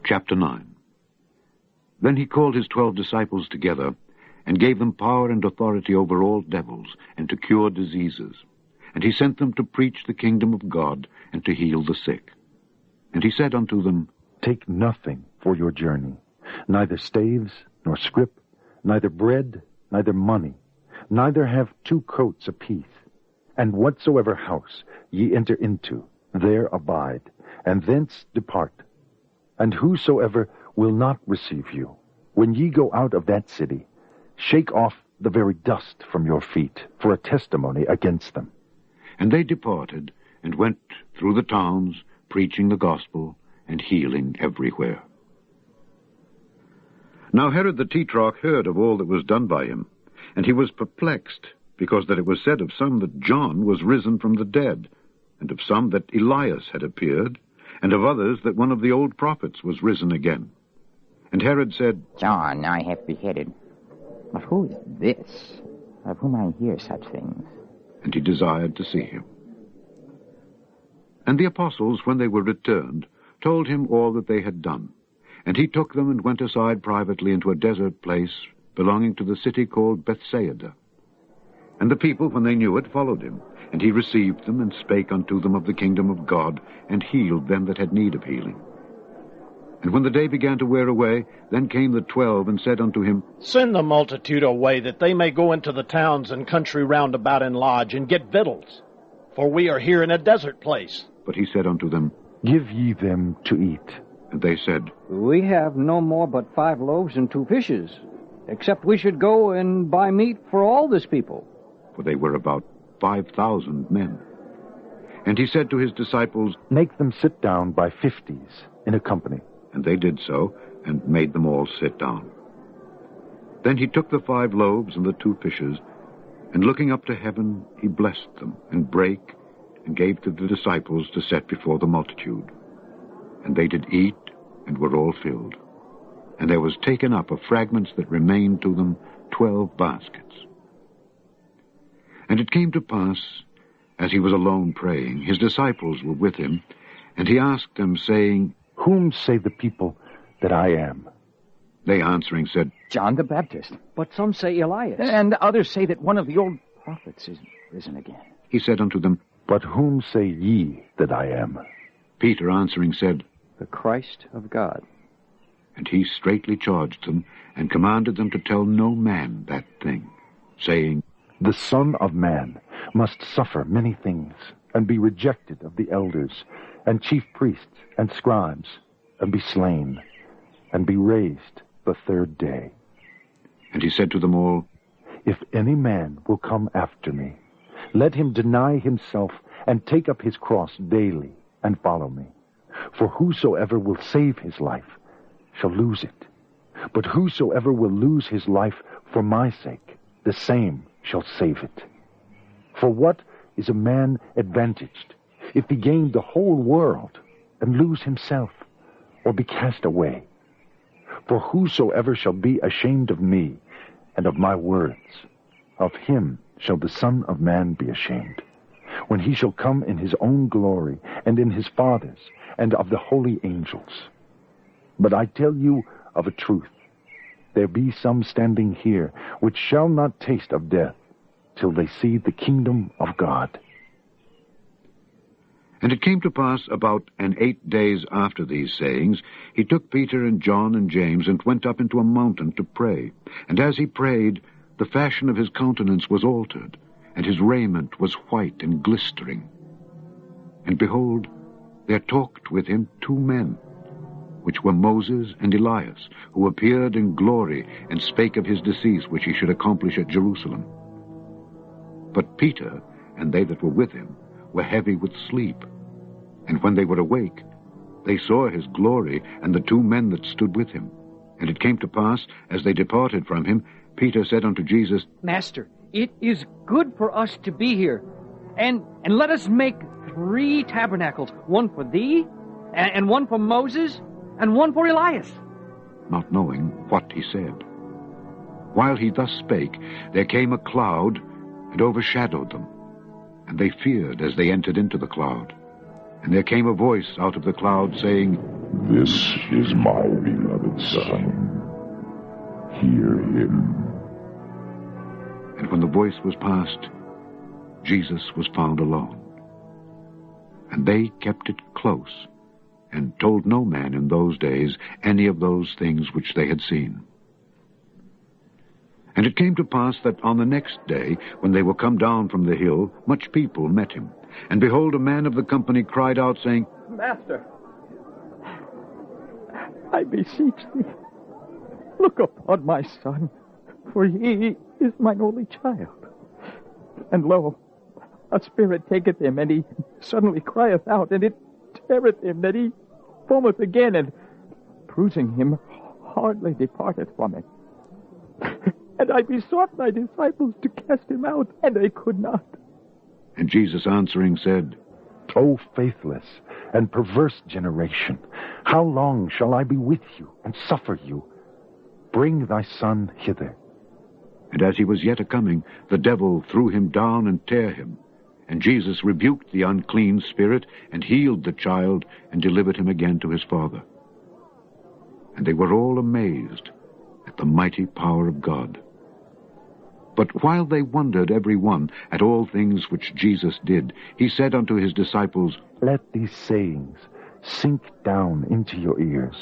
Chapter 9. Then he called his 12 disciples together, and gave them power and authority over all devils, and to cure diseases. And he sent them to preach the kingdom of God, and to heal the sick. And he said unto them, Take nothing for your journey, neither staves, nor scrip, neither bread, neither money, neither have 2 coats apiece. And whatsoever house ye enter into, there abide, and thence depart. And whosoever will not receive you, when ye go out of that city, shake off the very dust from your feet, for a testimony against them. And they departed, and went through the towns, preaching the gospel, and healing everywhere. Now Herod the Tetrarch heard of all that was done by him, and he was perplexed, because that it was said of some that John was risen from the dead, and of some that Elias had appeared, and of others that one of the old prophets was risen again. And Herod said, John I have beheaded. But who is this, of whom I hear such things? And he desired to see him. And the apostles, when they were returned, told him all that they had done. And he took them and went aside privately into a desert place belonging to the city called Bethsaida. And the people, when they knew it, followed him. And he received them, and spake unto them of the kingdom of God, and healed them that had need of healing. And when the day began to wear away, then came the 12, and said unto him, Send the multitude away, that they may go into the towns and country round about and lodge, and get victuals. For we are here in a desert place. But he said unto them, Give ye them to eat. And they said, We have no more but 5 loaves and 2 fishes, except we should go and buy meat for all this people. For they were about 5,000 men. And he said to his disciples, Make them sit down by 50s in a company. And they did so, and made them all sit down. Then he took the 5 loaves and the 2 fishes, and looking up to heaven, he blessed them, and brake, and gave to the disciples to set before the multitude. And they did eat, and were all filled. And there was taken up of fragments that remained to them 12 baskets. And it came to pass, as he was alone praying, his disciples were with him, and he asked them, saying, Whom say the people that I am? They answering said, John the Baptist. But some say Elias. And others say that one of the old prophets is risen again. He said unto them, But whom say ye that I am? Peter answering said, The Christ of God. And he straitly charged them, and commanded them to tell no man that thing, saying, The Son of Man must suffer many things, and be rejected of the elders, and chief priests, and scribes, and be slain, and be raised the 3rd day. And he said to them all, If any man will come after me, let him deny himself, and take up his cross daily, and follow me. For whosoever will save his life shall lose it. But whosoever will lose his life for my sake, the same shall save it. For what is a man advantaged, if he gain the whole world, and lose himself, or be cast away? For whosoever shall be ashamed of me, and of my words, of him shall the Son of Man be ashamed, when he shall come in his own glory, and in his Father's, and of the holy angels. But I tell you of a truth, there be some standing here, which shall not taste of death, till they see the kingdom of God. And it came to pass about 8 days after these sayings, he took Peter and John and James, and went up into a mountain to pray. And as he prayed, the fashion of his countenance was altered, and his raiment was white and glistering. And behold, there talked with him 2 men, which were Moses and Elias, who appeared in glory, and spake of his decease which he should accomplish at Jerusalem. But Peter and they that were with him were heavy with sleep. And when they were awake, they saw his glory, and the 2 men that stood with him. And it came to pass, as they departed from him, Peter said unto Jesus, Master, it is good for us to be here, and let us make 3 tabernacles, one for thee, and one for Moses, and one for Elias. Not knowing what he said. While he thus spake, there came a cloud, and overshadowed them. And they feared as they entered into the cloud. And there came a voice out of the cloud, saying, This is my beloved Son. Hear him. And when the voice was past, Jesus was found alone. And they kept it close, and told no man in those days any of those things which they had seen. And it came to pass that on the next day, when they were come down from the hill, much people met him. And behold, a man of the company cried out, saying, Master, I beseech thee, look upon my son, for he is mine only child. And lo, a spirit taketh him, and he suddenly crieth out, and it teareth him, that he foameth again, and bruising him, hardly departeth from him. And I besought thy disciples to cast him out, and they could not. And Jesus answering said, O faithless and perverse generation, how long shall I be with you and suffer you? Bring thy son hither. And as he was yet a-coming, the devil threw him down and tare him. And Jesus rebuked the unclean spirit, and healed the child, and delivered him again to his father. And they were all amazed at the mighty power of God. But while they wondered every one at all things which Jesus did, he said unto his disciples, Let these sayings sink down into your ears.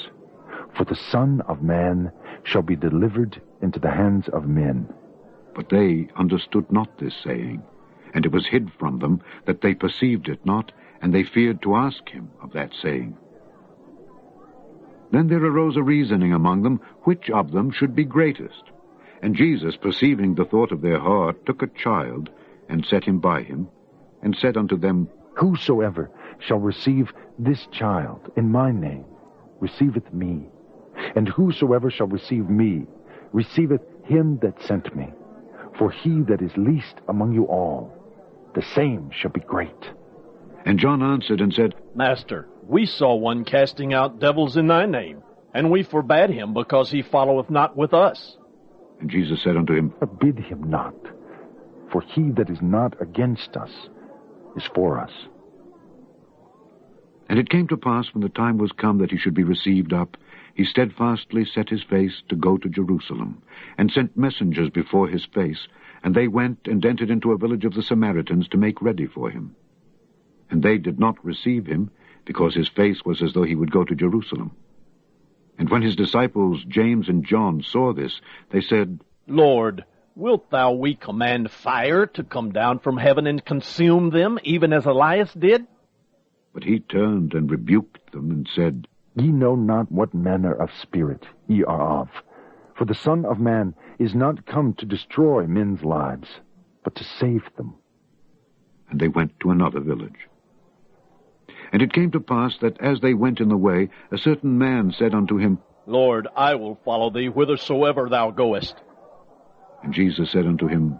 For the Son of Man shall be delivered into the hands of men. But they understood not this saying, and it was hid from them, that they perceived it not, and they feared to ask him of that saying. Then there arose a reasoning among them, which of them should be greatest. And Jesus, perceiving the thought of their heart, took a child, and set him by him, and said unto them, Whosoever shall receive this child in my name receiveth me, and whosoever shall receive me receiveth him that sent me. For he that is least among you all, the same shall be great. And John answered and said, Master, we saw one casting out devils in thy name, and we forbade him, because he followeth not with us. And Jesus said unto him, Forbid him not, for he that is not against us is for us. And it came to pass, when the time was come that he should be received up, he steadfastly set his face to go to Jerusalem, and sent messengers before his face, and they went and entered into a village of the Samaritans to make ready for him. And they did not receive him, because his face was as though he would go to Jerusalem. And when his disciples James and John saw this, they said, Lord, wilt thou we command fire to come down from heaven and consume them, even as Elias did? But he turned and rebuked them, and said, Ye know not what manner of spirit ye are of. For the Son of Man is not come to destroy men's lives, but to save them. And they went to another village. And it came to pass that as they went in the way, a certain man said unto him, Lord, I will follow thee whithersoever thou goest. And Jesus said unto him,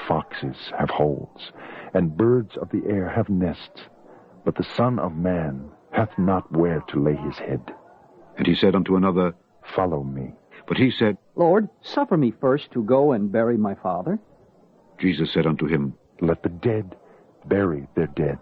Foxes have holes, and birds of the air have nests, but the Son of Man hath not where to lay his head. And he said unto another, Follow me. But he said, Lord, suffer me first to go and bury my father. Jesus said unto him, Let the dead bury their dead,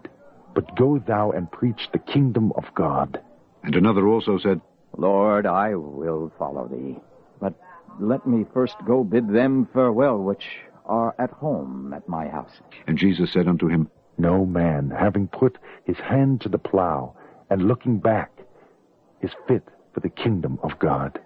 but go thou and preach the kingdom of God. And another also said, Lord, I will follow thee, but let me first go bid them farewell which are at home at my house. And Jesus said unto him, No man, having put his hand to the plow and looking back, is fit for the kingdom of God.